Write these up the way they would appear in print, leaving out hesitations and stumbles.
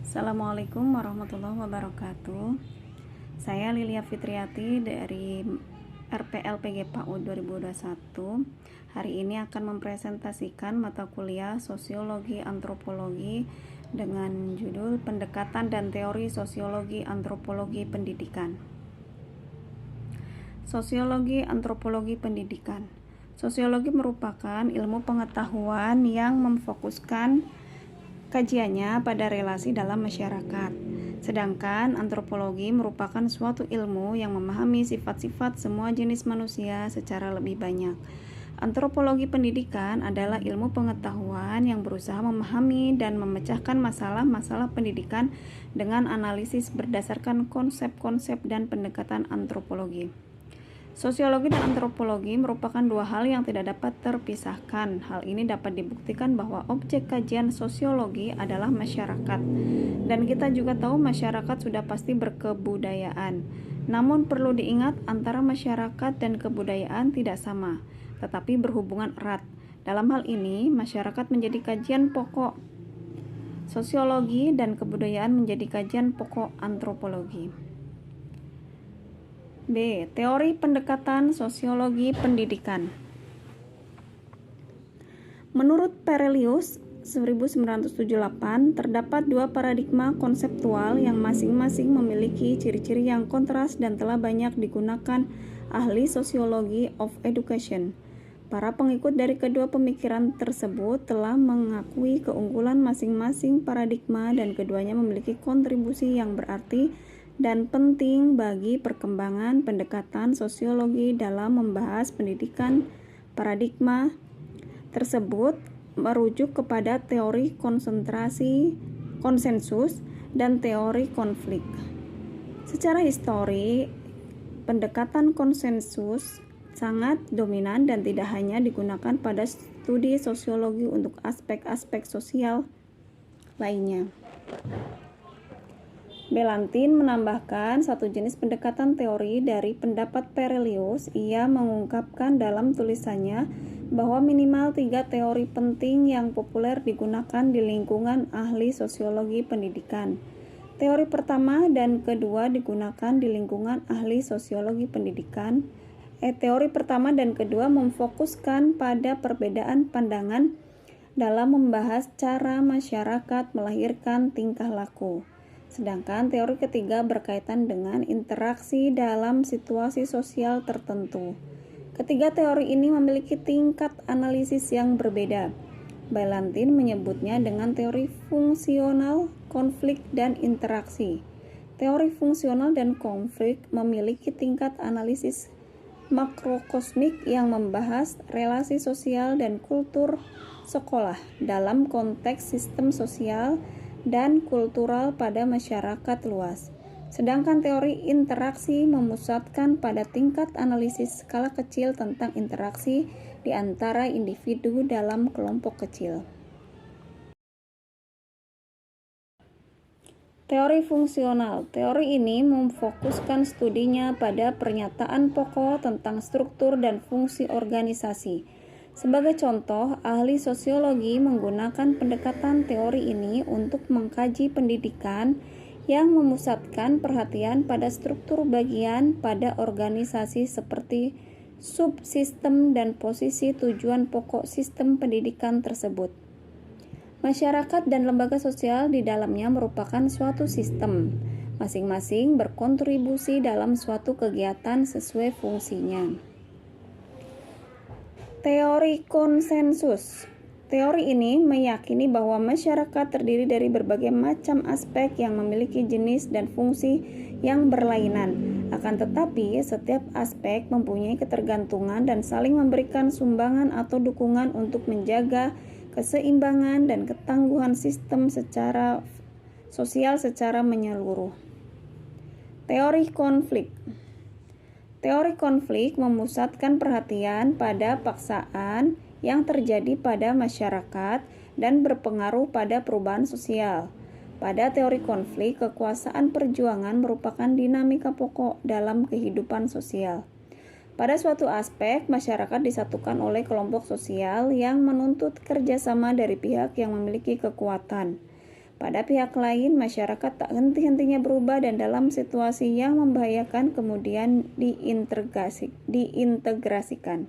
Assalamualaikum warahmatullahi wabarakatuh. Saya Lilia Fitriati dari RPLPG PAUD 2021. Hari ini akan mempresentasikan mata kuliah Sosiologi Antropologi dengan judul Pendekatan dan Teori Sosiologi Antropologi Pendidikan. Sosiologi Antropologi Pendidikan. Sosiologi merupakan ilmu pengetahuan yang memfokuskan kajiannya pada relasi dalam masyarakat. Sedangkan antropologi merupakan suatu ilmu yang memahami sifat-sifat semua jenis manusia secara lebih banyak. Antropologi pendidikan adalah ilmu pengetahuan yang berusaha memahami dan memecahkan masalah-masalah pendidikan dengan analisis berdasarkan konsep-konsep dan pendekatan antropologi. Sosiologi dan antropologi merupakan dua hal yang tidak dapat terpisahkan. Hal ini dapat dibuktikan bahwa objek kajian sosiologi adalah masyarakat. Dan kita juga tahu masyarakat sudah pasti berkebudayaan. Namun perlu diingat antara masyarakat dan kebudayaan tidak sama, tetapi berhubungan erat. Dalam hal ini, masyarakat menjadi kajian pokok sosiologi dan kebudayaan menjadi kajian pokok antropologi. B. Teori pendekatan sosiologi pendidikan. Menurut Perelius 1978, terdapat dua paradigma konseptual yang masing-masing memiliki ciri-ciri yang kontras dan telah banyak digunakan ahli sosiologi of education. Para pengikut dari kedua pemikiran tersebut telah mengakui keunggulan masing-masing paradigma dan keduanya memiliki kontribusi yang berarti dan penting bagi perkembangan pendekatan sosiologi dalam membahas pendidikan. Paradigma tersebut merujuk kepada teori konsensus dan teori konflik. Secara histori, pendekatan konsensus sangat dominan dan tidak hanya digunakan pada studi sosiologi untuk aspek-aspek sosial lainnya. Belantin menambahkan satu jenis pendekatan teori dari pendapat Perelius. Ia mengungkapkan dalam tulisannya bahwa minimal 3 teori penting yang populer digunakan di lingkungan ahli sosiologi pendidikan. Teori pertama dan kedua digunakan di lingkungan ahli sosiologi pendidikan. Teori pertama dan kedua memfokuskan pada perbedaan pandangan dalam membahas cara masyarakat melahirkan tingkah laku. Sedangkan teori ketiga berkaitan dengan interaksi dalam situasi sosial tertentu. Ketiga teori ini memiliki tingkat analisis yang berbeda. Belantin menyebutnya dengan teori fungsional, konflik, dan interaksi. Teori fungsional dan konflik memiliki tingkat analisis makrokosmik yang membahas relasi sosial dan kultur sekolah dalam konteks sistem sosial dan kultural pada masyarakat luas. Sedangkan teori interaksi memusatkan pada tingkat analisis skala kecil tentang interaksi di antara individu dalam kelompok kecil. Teori fungsional. Teori ini memfokuskan studinya pada pernyataan pokok tentang struktur dan fungsi organisasi. Sebagai contoh, ahli sosiologi menggunakan pendekatan teori ini untuk mengkaji pendidikan yang memusatkan perhatian pada struktur bagian pada organisasi seperti subsistem dan posisi tujuan pokok sistem pendidikan tersebut. Masyarakat dan lembaga sosial di dalamnya merupakan suatu sistem, masing-masing berkontribusi dalam suatu kegiatan sesuai fungsinya. Teori konsensus. Teori ini meyakini bahwa masyarakat terdiri dari berbagai macam aspek yang memiliki jenis dan fungsi yang berlainan. Akan tetapi, setiap aspek mempunyai ketergantungan dan saling memberikan sumbangan atau dukungan untuk menjaga keseimbangan dan ketangguhan sistem secara sosial secara menyeluruh. Teori konflik. Teori konflik memusatkan perhatian pada paksaan yang terjadi pada masyarakat dan berpengaruh pada perubahan sosial. Pada teori konflik, kekuasaan perjuangan merupakan dinamika pokok dalam kehidupan sosial. Pada suatu aspek, masyarakat disatukan oleh kelompok sosial yang menuntut kerjasama dari pihak yang memiliki kekuatan. Pada pihak lain, masyarakat tak henti-hentinya berubah dan dalam situasi yang membahayakan kemudian diintegrasikan.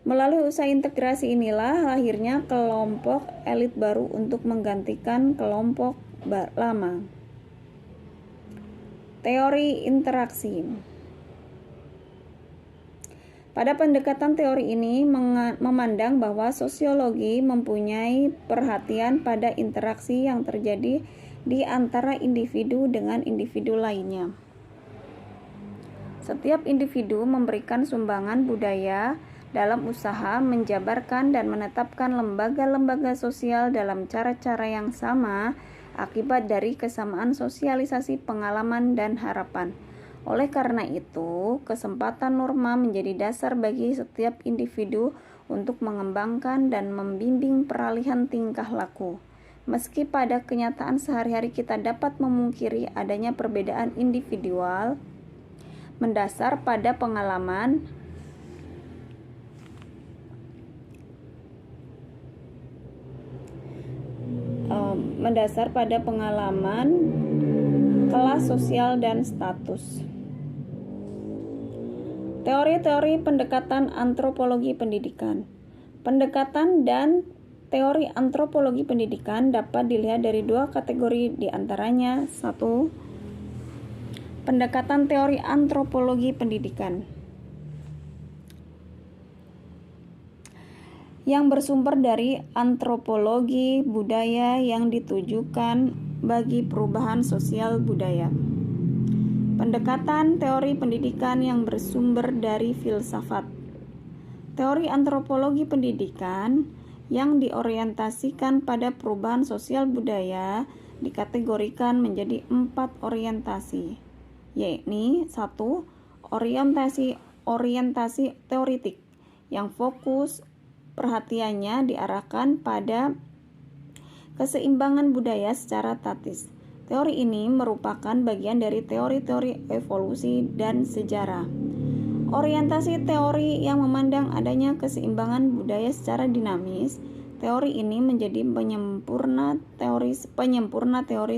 Melalui usaha integrasi inilah lahirnya kelompok elit baru untuk menggantikan kelompok lama. Teori interaksi. Pada pendekatan teori ini memandang bahwa sosiologi mempunyai perhatian pada interaksi yang terjadi di antara individu dengan individu lainnya. Setiap individu memberikan sumbangan budaya dalam usaha menjabarkan dan menetapkan lembaga-lembaga sosial dalam cara-cara yang sama akibat dari kesamaan sosialisasi pengalaman dan harapan. Oleh karena itu, kesempatan norma menjadi dasar bagi setiap individu untuk mengembangkan dan membimbing peralihan tingkah laku. Meski pada kenyataan sehari-hari kita dapat memungkiri adanya perbedaan individual mendasar pada pengalaman, kelas sosial dan status. Teori-teori pendekatan antropologi pendidikan. Pendekatan dan teori antropologi pendidikan dapat dilihat dari dua kategori, di antaranya: 1. Pendekatan teori antropologi pendidikan yang bersumber dari antropologi budaya yang ditujukan bagi perubahan sosial budaya. Pendekatan teori pendidikan yang bersumber dari filsafat. Teori antropologi pendidikan yang diorientasikan pada perubahan sosial budaya dikategorikan menjadi 4 orientasi, yakni 1. Orientasi teoritik yang fokus perhatiannya diarahkan pada keseimbangan budaya secara tatis. Teori ini merupakan bagian dari teori-teori evolusi dan sejarah. Orientasi teori yang memandang adanya keseimbangan budaya secara dinamis. Teori ini menjadi penyempurna teori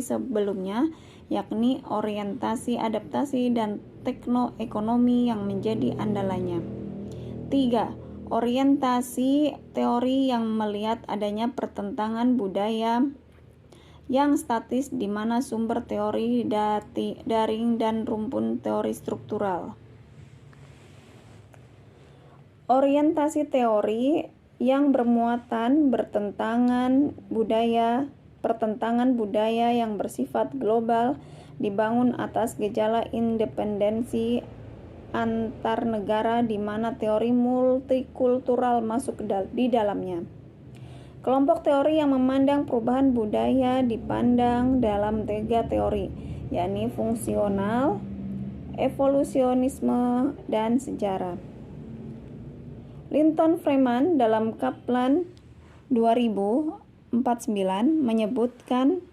sebelumnya, yakni orientasi adaptasi dan teknoekonomi yang menjadi andalannya. 3. Orientasi teori yang melihat adanya pertentangan budaya yang statis di mana sumber teori daring dan rumpun teori struktural. Orientasi teori yang bermuatan pertentangan budaya yang bersifat global dibangun atas gejala independensi antar negara di mana teori multikultural masuk di dalamnya. Kelompok teori yang memandang perubahan budaya dipandang dalam 3 teori, yakni fungsional, evolusionisme, dan sejarah. Linton Freeman dalam Kaplan 2049 menyebutkan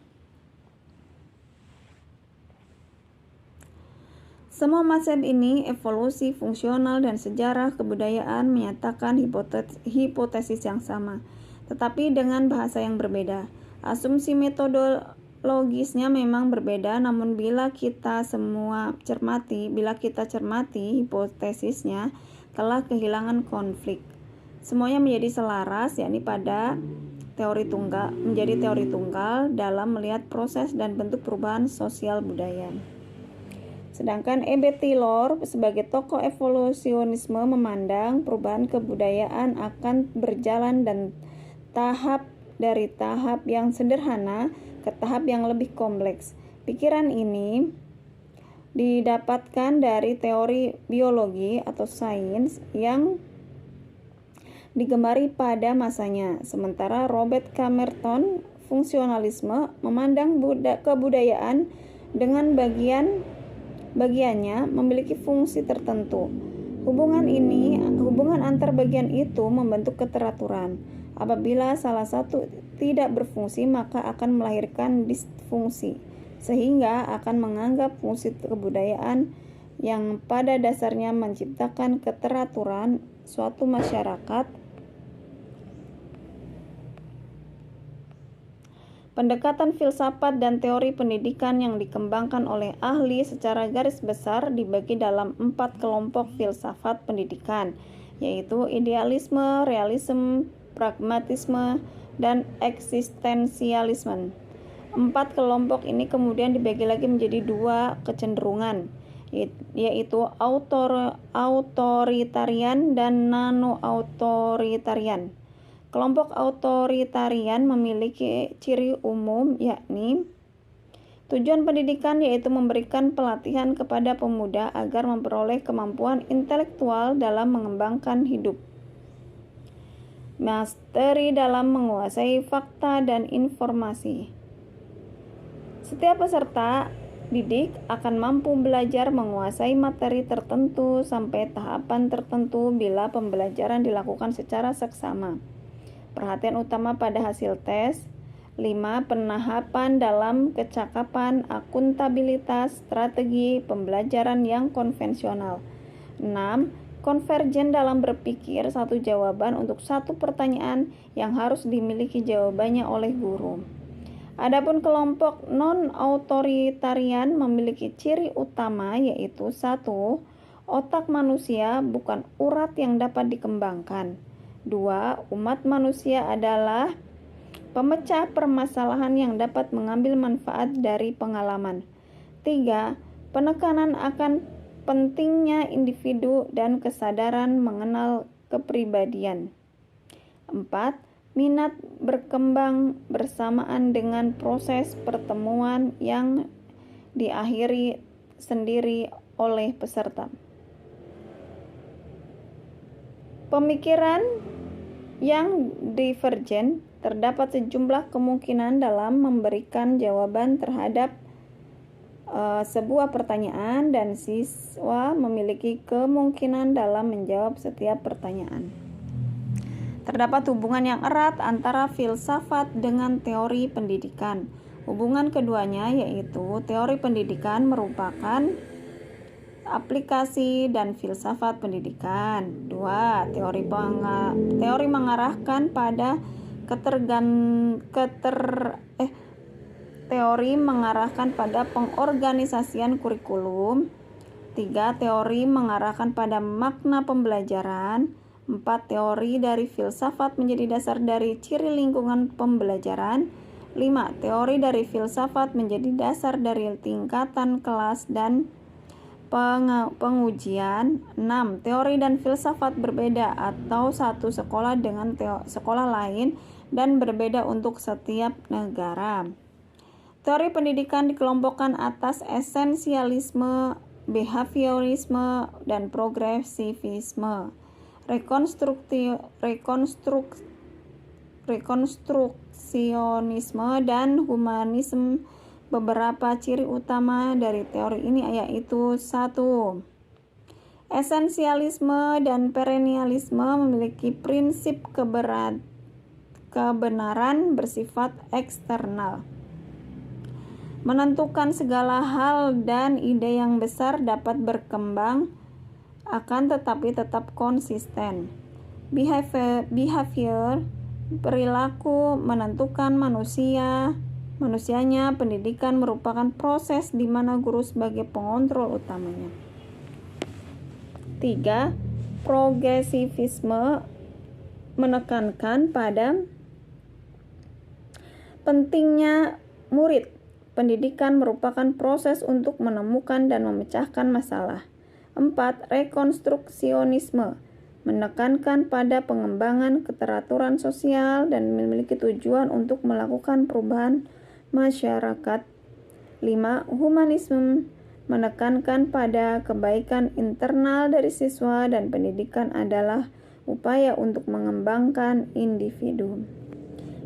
semua konsep ini, evolusi, fungsional, dan sejarah kebudayaan, menyatakan hipotesis yang sama, tetapi dengan bahasa yang berbeda. Asumsi metodologisnya memang berbeda, namun bila kita cermati hipotesisnya telah kehilangan konflik. Semuanya menjadi selaras, yakni menjadi teori tunggal dalam melihat proses dan bentuk perubahan sosial budaya. Sedangkan E.B. Taylor sebagai tokoh evolusionisme memandang perubahan kebudayaan akan berjalan dari tahap yang sederhana ke tahap yang lebih kompleks. Pikiran ini didapatkan dari teori biologi atau sains yang digemari pada masanya. Sementara Robert K. Merton fungsionalisme memandang kebudayaan dengan bagiannya memiliki fungsi tertentu. Hubungan antar bagian itu membentuk keteraturan. Apabila salah satu tidak berfungsi, maka akan melahirkan disfungsi, sehingga akan menganggap fungsi kebudayaan yang pada dasarnya menciptakan keteraturan suatu masyarakat Pendekatan filsafat dan teori pendidikan yang dikembangkan oleh ahli secara garis besar dibagi dalam 4 kelompok filsafat pendidikan, yaitu idealisme, realisme, pragmatisme, dan eksistensialisme. 4 kelompok ini kemudian dibagi lagi menjadi 2 kecenderungan, yaitu autoritarian dan nano-autoritarian. Kelompok autoritarian memiliki ciri umum, yakni tujuan pendidikan yaitu memberikan pelatihan kepada pemuda agar memperoleh kemampuan intelektual dalam mengembangkan hidup, mastery dalam menguasai fakta dan informasi. Setiap peserta didik akan mampu belajar menguasai materi tertentu sampai tahapan tertentu bila pembelajaran dilakukan secara seksama. Perhatian utama pada hasil tes. 5. Penahapan dalam kecakapan, akuntabilitas, strategi pembelajaran yang konvensional. 6. Konvergen dalam berpikir satu jawaban untuk satu pertanyaan yang harus dimiliki jawabannya oleh guru. Adapun kelompok non-autoritarian memiliki ciri utama, yaitu 1. Otak manusia bukan urat yang dapat dikembangkan. 2. Umat manusia adalah pemecah permasalahan yang dapat mengambil manfaat dari pengalaman. 3. Penekanan akan pentingnya individu dan kesadaran mengenal kepribadian. 4. Minat berkembang bersamaan dengan proses pertemuan yang diakhiri sendiri oleh peserta. Pemikiran yang divergen, terdapat sejumlah kemungkinan dalam memberikan jawaban terhadap sebuah pertanyaan, dan siswa memiliki kemungkinan dalam menjawab setiap pertanyaan. Terdapat hubungan yang erat antara filsafat dengan teori pendidikan. Hubungan keduanya yaitu teori pendidikan merupakan aplikasi dan filsafat pendidikan. 2. Teori mengarahkan pada teori mengarahkan pada pengorganisasian kurikulum. 3. Teori mengarahkan pada makna pembelajaran. 4. Teori dari filsafat menjadi dasar dari ciri lingkungan pembelajaran. 5. Teori dari filsafat menjadi dasar dari tingkatan kelas dan pengujian. 6. Teori dan filsafat berbeda atau satu sekolah dengan sekolah lain dan berbeda untuk setiap negara. Teori pendidikan dikelompokkan atas esensialisme, behaviorisme, dan progresivisme. Rekonstruksionisme dan humanisme. Beberapa ciri utama dari teori ini yaitu 1. Esensialisme dan perennialisme memiliki prinsip kebenaran bersifat eksternal. Menentukan segala hal dan ide yang besar dapat berkembang akan tetapi tetap konsisten. Behavior, perilaku menentukan manusianya. Pendidikan merupakan proses di mana guru sebagai pengontrol utamanya. 3. Progresivisme menekankan pada pentingnya murid. Pendidikan merupakan proses untuk menemukan dan memecahkan masalah. 4. Rekonstruksionisme menekankan pada pengembangan keteraturan sosial dan memiliki tujuan untuk melakukan perubahan masyarakat. 5. Humanisme menekankan pada kebaikan internal dari siswa dan pendidikan adalah upaya untuk mengembangkan individu.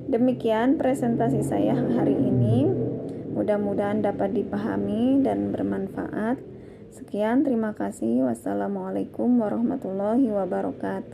Demikian presentasi saya hari ini. Mudah-mudahan dapat dipahami dan bermanfaat. Sekian, terima kasih. Wassalamualaikum warahmatullahi wabarakatuh.